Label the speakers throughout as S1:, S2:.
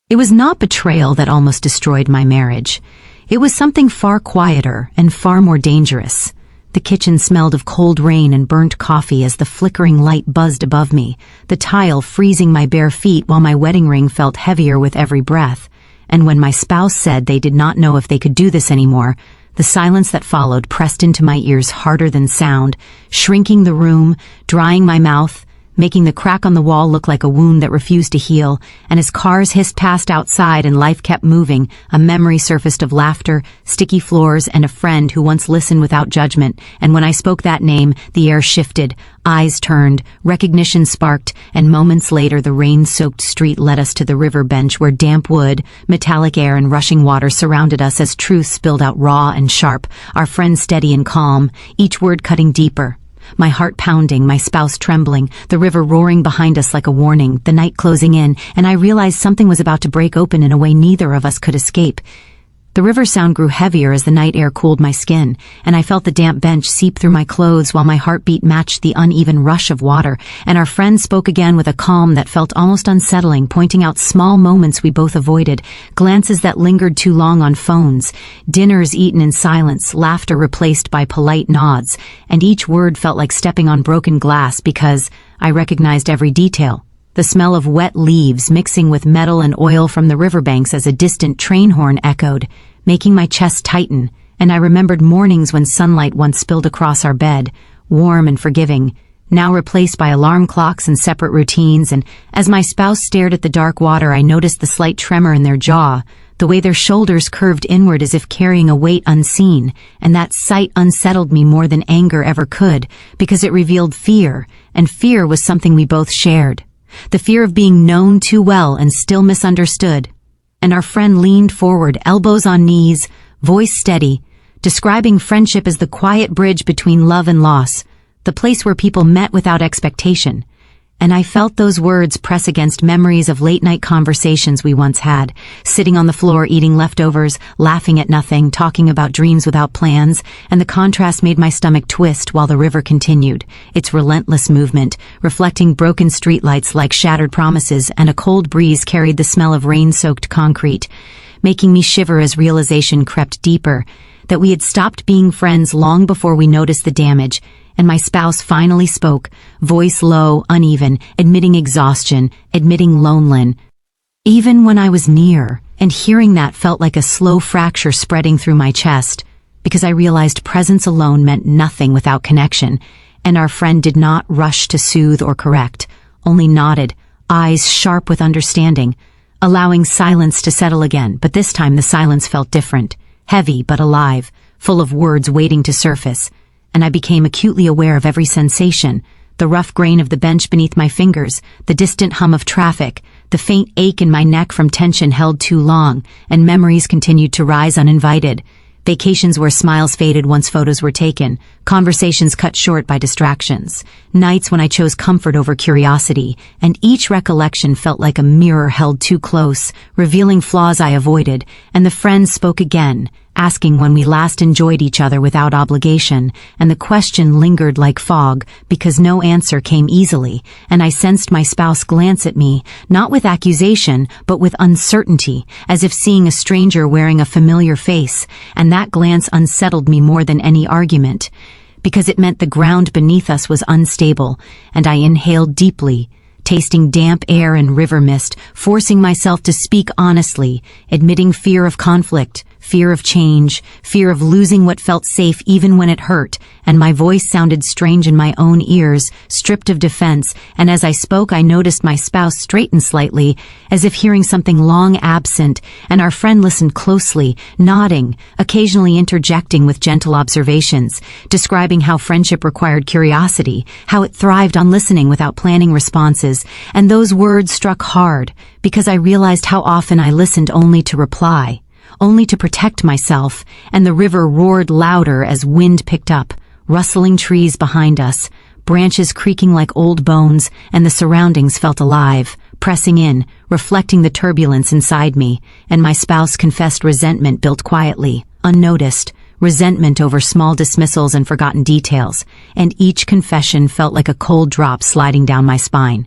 S1: It was not betrayal that almost destroyed my marriage. It was something far quieter and far more dangerous. The kitchen smelled of cold rain and burnt coffee as the flickering light buzzed above me, the tile freezing my bare feet while my wedding ring felt heavier with every breath. And when my spouse said they did not know if they could do this anymore, the silence that followed pressed into my ears harder than sound, shrinking the room, drying my mouth, making the crack on the wall look like a wound that refused to heal. And as cars hissed past outside and life kept moving, a memory surfaced of laughter, sticky floors, and a friend who once listened without judgment. And when I spoke that name, the air shifted, eyes turned, recognition sparked, and moments later the rain-soaked street led us to the river bench where damp wood, metallic air, and rushing water surrounded us as truth spilled out raw and sharp, our friend steady and calm, each word cutting deeper. My heart pounding, my spouse trembling, the river roaring behind us like a warning, the night closing in, and I realized something was about to break open in a way neither of us could escape. The river sound grew heavier as the night air cooled my skin, and I felt the damp bench seep through my clothes while my heartbeat matched the uneven rush of water, and our friend spoke again with a calm that felt almost unsettling, pointing out small moments we both avoided, glances that lingered too long on phones, dinners eaten in silence, laughter replaced by polite nods, and each word felt like stepping on broken glass because I recognized every detail. The smell of wet leaves mixing with metal and oil from the riverbanks as a distant train horn echoed, making my chest tighten, and I remembered mornings when sunlight once spilled across our bed, warm and forgiving, now replaced by alarm clocks and separate routines. And as my spouse stared at the dark water, I noticed the slight tremor in their jaw, the way their shoulders curved inward as if carrying a weight unseen, and that sight unsettled me more than anger ever could, because it revealed fear, and fear was something we both shared. The fear of being known too well and still misunderstood. And our friend leaned forward, elbows on knees, voice steady, describing friendship as the quiet bridge between love and loss, the place where people met without expectation. And I felt those words press against memories of late-night conversations we once had, sitting on the floor eating leftovers, laughing at nothing, talking about dreams without plans, and the contrast made my stomach twist while the river continued, its relentless movement, reflecting broken streetlights like shattered promises, and a cold breeze carried the smell of rain-soaked concrete, making me shiver as realization crept deeper, that we had stopped being friends long before we noticed the damage. And my spouse finally spoke, voice low, uneven, admitting exhaustion, admitting loneliness. Even when I was near, and hearing that felt like a slow fracture spreading through my chest, because I realized presence alone meant nothing without connection, and our friend did not rush to soothe or correct, only nodded, eyes sharp with understanding, allowing silence to settle again. But this time the silence felt different, heavy but alive, full of words waiting to surface. And I became acutely aware of every sensation, the rough grain of the bench beneath my fingers, the distant hum of traffic, the faint ache in my neck from tension held too long, and memories continued to rise uninvited. Vacations where smiles faded once photos were taken, conversations cut short by distractions, nights when I chose comfort over curiosity, and each recollection felt like a mirror held too close, revealing flaws I avoided. And the friend spoke again, asking when we last enjoyed each other without obligation, and the question lingered like fog because no answer came easily, and I sensed my spouse glance at me, not with accusation, but with uncertainty, as if seeing a stranger wearing a familiar face, and that glance unsettled me more than any argument, because it meant the ground beneath us was unstable, and I inhaled deeply, tasting damp air and river mist, forcing myself to speak honestly, admitting fear of conflict, fear of change, fear of losing what felt safe even when it hurt, and my voice sounded strange in my own ears, stripped of defense, and as I spoke I noticed my spouse straighten slightly, as if hearing something long absent, and our friend listened closely, nodding, occasionally interjecting with gentle observations, describing how friendship required curiosity, how it thrived on listening without planning responses, and those words struck hard, because I realized how often I listened only to reply, only to protect myself, and the river roared louder as wind picked up, rustling trees behind us, branches creaking like old bones, and the surroundings felt alive, pressing in, reflecting the turbulence inside me, and my spouse confessed resentment built quietly, unnoticed, resentment over small dismissals and forgotten details, and each confession felt like a cold drop sliding down my spine.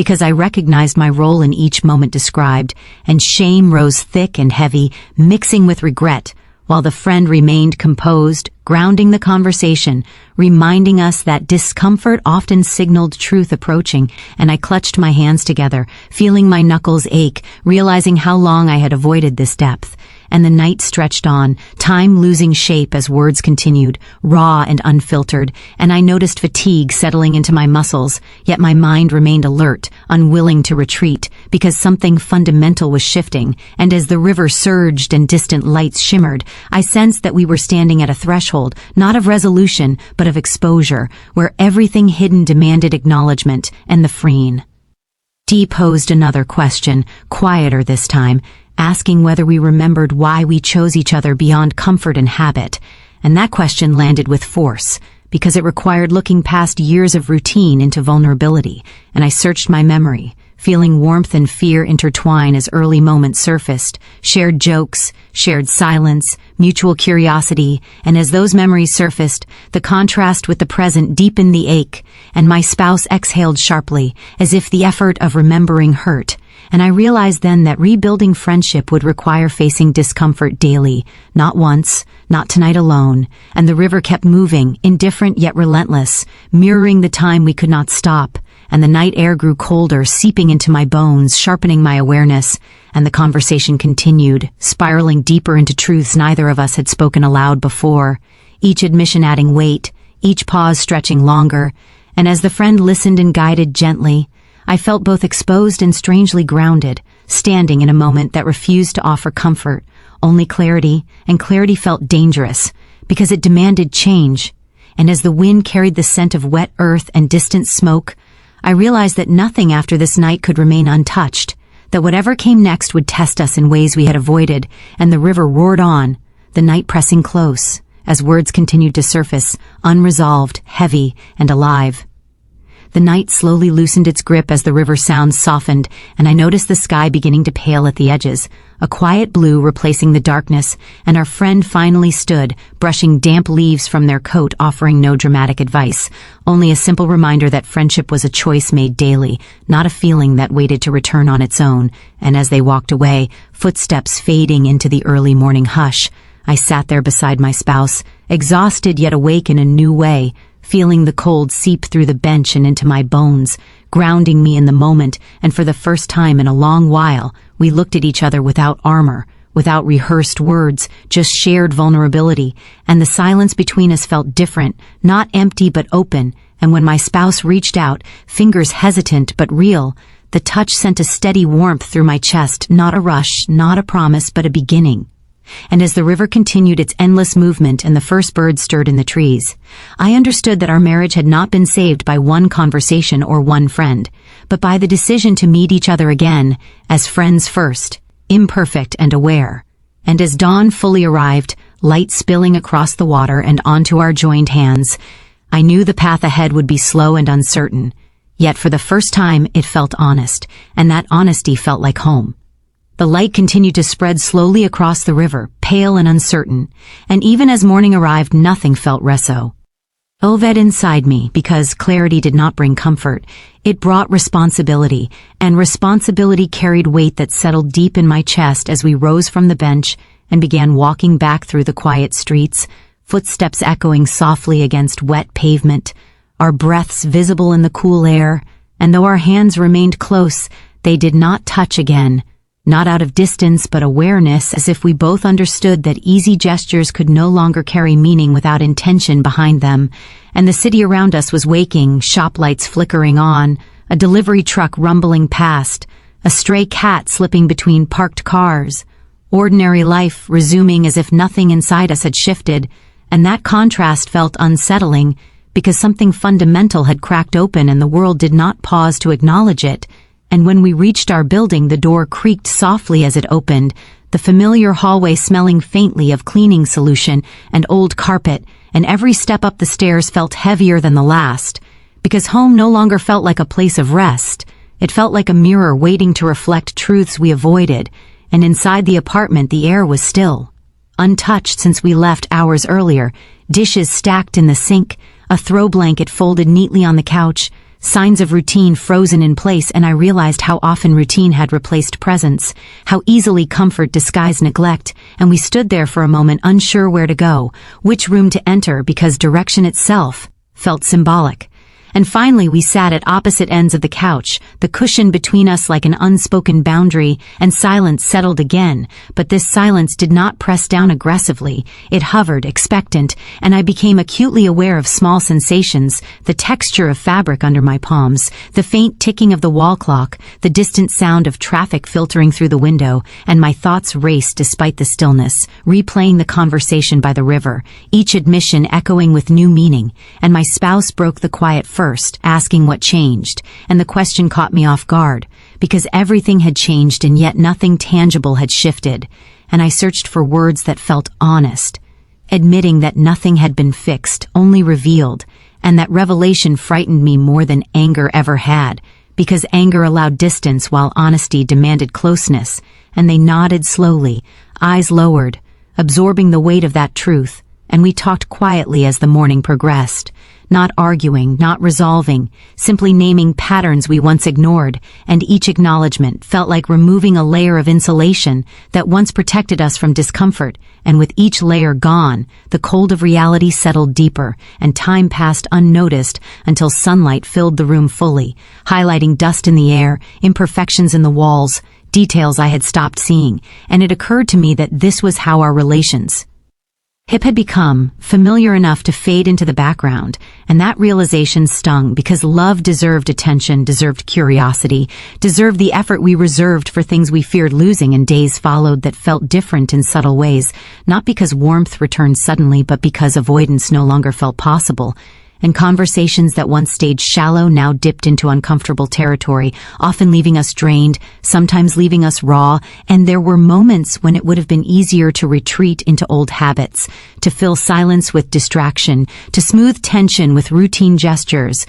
S1: because I recognized my role in each moment described, and shame rose thick and heavy, mixing with regret, while the friend remained composed, grounding the conversation, reminding us that discomfort often signaled truth approaching. And I clutched my hands together, feeling my knuckles ache, realizing how long I had avoided this depth. And the night stretched on, time losing shape as words continued, raw and unfiltered, and I noticed fatigue settling into my muscles, yet my mind remained alert, unwilling to retreat, because something fundamental was shifting, and as the river surged and distant lights shimmered, I sensed that we were standing at a threshold, not of resolution, but of exposure, where everything hidden demanded acknowledgement, and the freeing. Dee posed another question, quieter this time, asking whether we remembered why we chose each other beyond comfort and habit, and that question landed with force, because it required looking past years of routine into vulnerability, and I searched my memory, feeling warmth and fear intertwine as early moments surfaced, shared jokes, shared silence, mutual curiosity, and as those memories surfaced, the contrast with the present deepened the ache, and my spouse exhaled sharply, as if the effort of remembering hurt. And I realized then that rebuilding friendship would require facing discomfort daily, not once, not tonight alone, and the river kept moving, indifferent yet relentless, mirroring the time we could not stop, and the night air grew colder, seeping into my bones, sharpening my awareness, and the conversation continued, spiraling deeper into truths neither of us had spoken aloud before, each admission adding weight, each pause stretching longer, and as the friend listened and guided gently, I felt both exposed and strangely grounded, standing in a moment that refused to offer comfort, only clarity, and clarity felt dangerous, because it demanded change. And as the wind carried the scent of wet earth and distant smoke, I realized that nothing after this night could remain untouched, that whatever came next would test us in ways we had avoided, and the river roared on, the night pressing close, as words continued to surface, unresolved, heavy, and alive. The night slowly loosened its grip as the river sounds softened, and I noticed the sky beginning to pale at the edges, a quiet blue replacing the darkness, and our friend finally stood, brushing damp leaves from their coat, offering no dramatic advice, only a simple reminder that friendship was a choice made daily, not a feeling that waited to return on its own. And as they walked away, footsteps fading into the early morning hush, I sat there beside my spouse, exhausted yet awake in a new way, feeling the cold seep through the bench and into my bones, grounding me in the moment, and for the first time in a long while, we looked at each other without armor, without rehearsed words, just shared vulnerability, and the silence between us felt different, not empty but open, and when my spouse reached out, fingers hesitant but real, the touch sent a steady warmth through my chest, not a rush, not a promise, but a beginning. And as the river continued its endless movement and the first birds stirred in the trees, I understood that our marriage had not been saved by one conversation or one friend, but by the decision to meet each other again, as friends first, imperfect and aware. And as dawn fully arrived, light spilling across the water and onto our joined hands, I knew the path ahead would be slow and uncertain, yet for the first time it felt honest, and that honesty felt like home. The light continued to spread slowly across the river, pale and uncertain, and even as morning arrived, nothing felt reso. Oved inside me, because clarity did not bring comfort. It brought responsibility, and responsibility carried weight that settled deep in my chest as we rose from the bench and began walking back through the quiet streets, footsteps echoing softly against wet pavement, our breaths visible in the cool air, and though our hands remained close, they did not touch again. Not out of distance but awareness, as if we both understood that easy gestures could no longer carry meaning without intention behind them, and the city around us was waking, shop lights flickering on, a delivery truck rumbling past, a stray cat slipping between parked cars, ordinary life resuming as if nothing inside us had shifted, and that contrast felt unsettling because something fundamental had cracked open and the world did not pause to acknowledge it. And when we reached our building, the door creaked softly as it opened, the familiar hallway smelling faintly of cleaning solution and old carpet, and every step up the stairs felt heavier than the last, because home no longer felt like a place of rest. It felt like a mirror waiting to reflect truths we avoided, and inside the apartment the air was still, untouched since we left hours earlier, dishes stacked in the sink, a throw blanket folded neatly on the couch, signs of routine frozen in place, and I realized how often routine had replaced presence, how easily comfort disguised neglect, and we stood there for a moment unsure where to go, which room to enter, because direction itself felt symbolic. And finally we sat at opposite ends of the couch, the cushion between us like an unspoken boundary, and silence settled again, but this silence did not press down aggressively. It hovered, expectant, and I became acutely aware of small sensations: the texture of fabric under my palms, the faint ticking of the wall clock, the distant sound of traffic filtering through the window, and my thoughts raced despite the stillness, replaying the conversation by the river, each admission echoing with new meaning, and my spouse broke the quiet first, asking what changed, and the question caught me off guard, because everything had changed and yet nothing tangible had shifted, and I searched for words that felt honest, admitting that nothing had been fixed, only revealed, and that revelation frightened me more than anger ever had, because anger allowed distance while honesty demanded closeness, and they nodded slowly, eyes lowered, absorbing the weight of that truth, and we talked quietly as the morning progressed. Not arguing, not resolving, simply naming patterns we once ignored, and each acknowledgement felt like removing a layer of insulation that once protected us from discomfort, and with each layer gone, the cold of reality settled deeper, and time passed unnoticed until sunlight filled the room fully, highlighting dust in the air, imperfections in the walls, details I had stopped seeing, and it occurred to me that this was how our relations had become familiar enough to fade into the background, and that realization stung, because love deserved attention, deserved curiosity, deserved the effort we reserved for things we feared losing, and days followed that felt different in subtle ways, not because warmth returned suddenly, but because avoidance no longer felt possible. And conversations that once stayed shallow now dipped into uncomfortable territory, often leaving us drained, sometimes leaving us raw, and there were moments when it would have been easier to retreat into old habits, to fill silence with distraction, to smooth tension with routine gestures.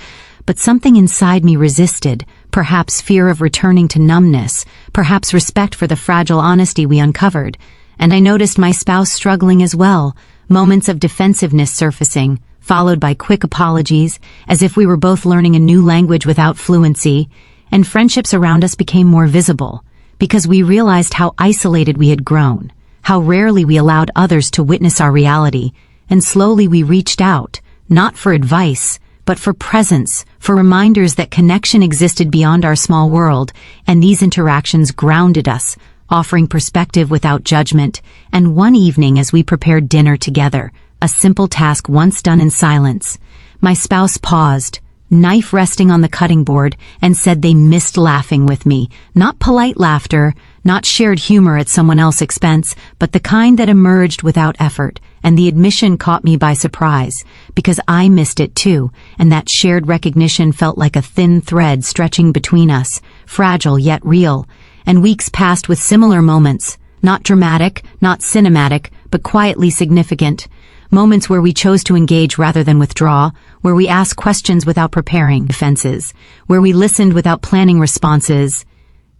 S1: But something inside me resisted, perhaps fear of returning to numbness, perhaps respect for the fragile honesty we uncovered. And I noticed my spouse struggling as well, moments of defensiveness surfacing, followed by quick apologies, as if we were both learning a new language without fluency, and friendships around us became more visible, because we realized how isolated we had grown, how rarely we allowed others to witness our reality, and slowly we reached out, not for advice, but for presence, for reminders that connection existed beyond our small world, and these interactions grounded us, offering perspective without judgment. And one evening as we prepared dinner together, a simple task once done in silence, my spouse paused, knife resting on the cutting board, and said they missed laughing with me. Not polite laughter, not shared humor at someone else's expense, but the kind that emerged without effort. And the admission caught me by surprise, because I missed it too, and that shared recognition felt like a thin thread stretching between us, fragile yet real. And weeks passed with similar moments, not dramatic, not cinematic, but quietly significant. Moments where we chose to engage rather than withdraw, where we asked questions without preparing defenses, where we listened without planning responses.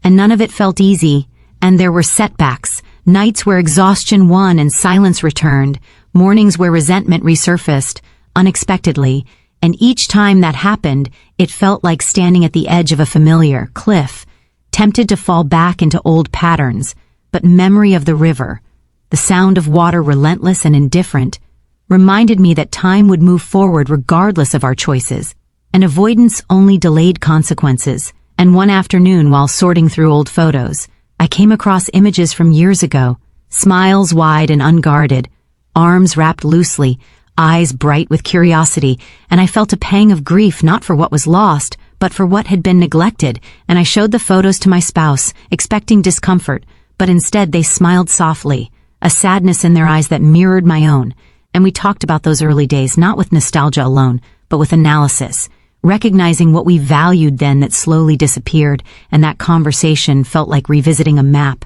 S1: And none of it felt easy, and there were setbacks, nights where exhaustion won and silence returned, mornings where resentment resurfaced, unexpectedly, and each time that happened, it felt like standing at the edge of a familiar cliff, tempted to fall back into old patterns, but memory of the river, the sound of water relentless and indifferent, reminded me that time would move forward regardless of our choices, and avoidance only delayed consequences. And one afternoon, while sorting through old photos, I came across images from years ago, smiles wide and unguarded, arms wrapped loosely, eyes bright with curiosity, and I felt a pang of grief, not for what was lost, but for what had been neglected. And I showed the photos to my spouse, expecting discomfort, but instead they smiled softly, a sadness in their eyes that mirrored my own. And we talked about those early days, not with nostalgia alone, but with analysis, recognizing what we valued then that slowly disappeared, and that conversation felt like revisiting a map,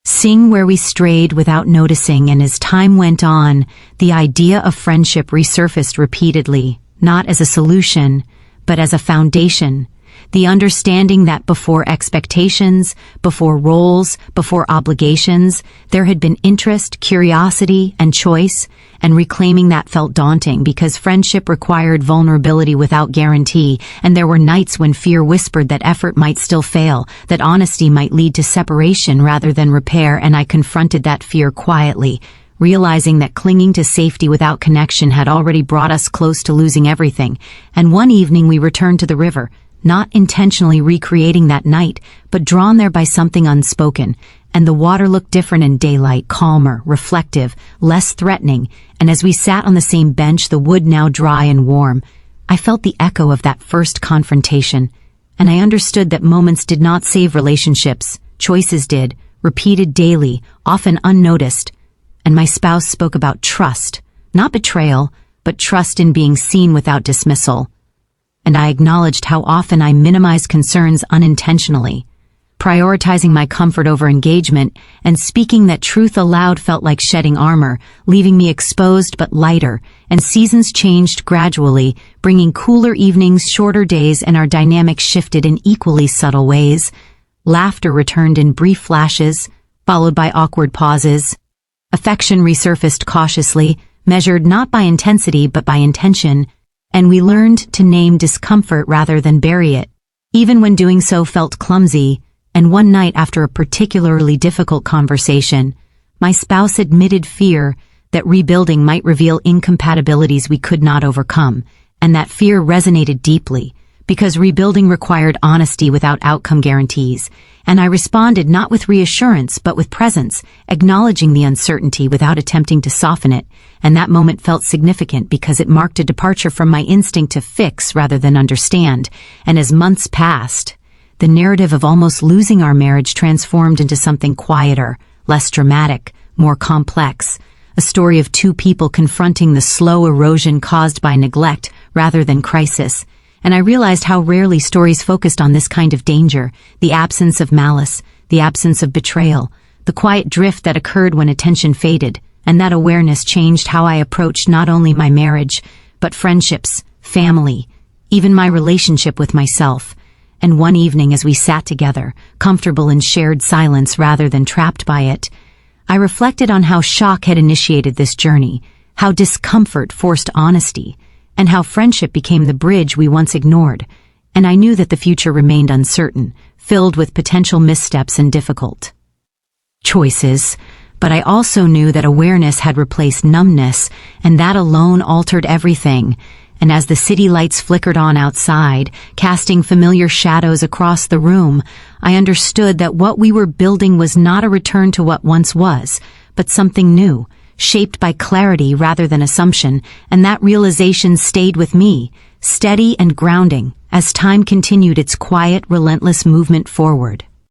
S1: seeing where we strayed without noticing. And as time went on, the idea of friendship resurfaced repeatedly, not as a solution, but as a foundation. The understanding that before expectations, before roles, before obligations, there had been interest, curiosity, and choice, and reclaiming that felt daunting because friendship required vulnerability without guarantee, and there were nights when fear whispered that effort might still fail, that honesty might lead to separation rather than repair, and I confronted that fear quietly, realizing that clinging to safety without connection had already brought us close to losing everything. And one evening we returned to the river, not intentionally recreating that night, but drawn there by something unspoken, and the water looked different in daylight, calmer, reflective, less threatening, and as we sat on the same bench, the wood now dry and warm, I felt the echo of that first confrontation, and I understood that moments did not save relationships, choices did, repeated daily, often unnoticed, and my spouse spoke about trust, not betrayal, but trust in being seen without dismissal. And I acknowledged how often I minimized concerns unintentionally, prioritizing my comfort over engagement, and speaking that truth aloud felt like shedding armor, leaving me exposed but lighter, and seasons changed gradually, bringing cooler evenings, shorter days, and our dynamics shifted in equally subtle ways. Laughter returned in brief flashes, followed by awkward pauses. Affection resurfaced cautiously, measured not by intensity but by intention, and we learned to name discomfort rather than bury it, even when doing so felt clumsy. And one night after a particularly difficult conversation, my spouse admitted fear that rebuilding might reveal incompatibilities we could not overcome, and that fear resonated deeply, because rebuilding required honesty without outcome guarantees, and I responded not with reassurance but with presence, acknowledging the uncertainty without attempting to soften it, and that moment felt significant because it marked a departure from my instinct to fix rather than understand. And as months passed, the narrative of almost losing our marriage transformed into something quieter, less dramatic, more complex, a story of two people confronting the slow erosion caused by neglect rather than crisis. And I realized how rarely stories focused on this kind of danger, the absence of malice, the absence of betrayal, the quiet drift that occurred when attention faded, and that awareness changed how I approached not only my marriage, but friendships, family, even my relationship with myself. And one evening as we sat together, comfortable in shared silence rather than trapped by it, I reflected on how shock had initiated this journey, how discomfort forced honesty, and how friendship became the bridge we once ignored, and I knew that the future remained uncertain, filled with potential missteps and difficult choices, but I also knew that awareness had replaced numbness, and that alone altered everything. And as the city lights flickered on outside, casting familiar shadows across the room, I understood that what we were building was not a return to what once was, but something new, shaped by clarity rather than assumption, and that realization stayed with me, steady and grounding, as time continued its quiet, relentless movement forward.